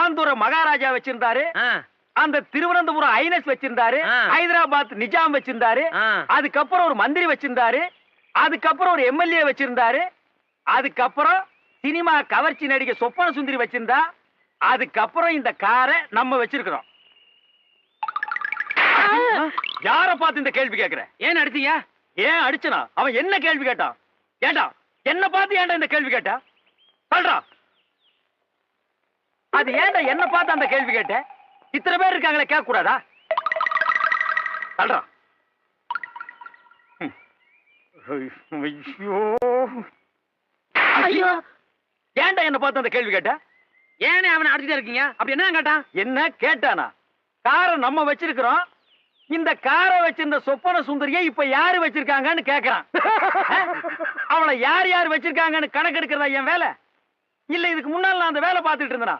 திருவனந்தபுர மகாராஜா வச்சிருந்தாரு, அந்த திருவனந்தபுரம் ஐனஸ் வச்சிருந்தாரு, ஹைதராபாத் நிஜாம் வச்சிருந்தாரு, அதுக்கப்புறம் ஒரு மந்திரி வச்சிருந்தாரு, அதுக்கப்புறம் ஒரு எம்எல்ஏ வச்சிருந்தாரு, அதுக்கப்புறம் சினிமா கவர்ச்சி நடிகை சொப்பன சுந்தரி வச்சிருந்தா, அதுக்கப்புறம் இந்த காரை நம்ம வச்சிருக்கிறோம். யார பார்த்து இந்த கேள்வி கேட்கிற? ஏன் அடிச்சீங்க? ஏன் அடிச்சனா? அவன் என்ன கேள்வி கேட்டான்? ஏண்டா என்ன பார்த்து ஏன்டா இந்த கேள்வி கேட்டா? சொல்றா. அது ஏன்டா என்ன பார்த்து அந்த கேள்வி கேட்ட? இத்தனை பேர் இருக்காங்களே, கேட்க கூடாதா? சொல்றா. ஐயோ ஐயோ, ஏன்டா என்ன பார்த்து அந்த கேள்வி கேட்ட? ஏனே அவனை அடிச்சுட்டே இருக்கீங்க? அப்படி என்ன கேட்டான்? என்ன கேட்டானா? காரை நம்ம வச்சிருக்கிறோம், இந்த காரை வச்சிருந்த சொப்பன சுந்தரியை இப்ப யாரு வச்சிருக்காங்கன்னு கேக்குறான். அவளை யார் யார் வச்சிருக்காங்கன்னு கணக்கெடுக்கிறதா என் வேலை? இல்ல இதுக்கு முன்னால நான் அந்த வேலை பார்த்துட்டு இருந்தேனா?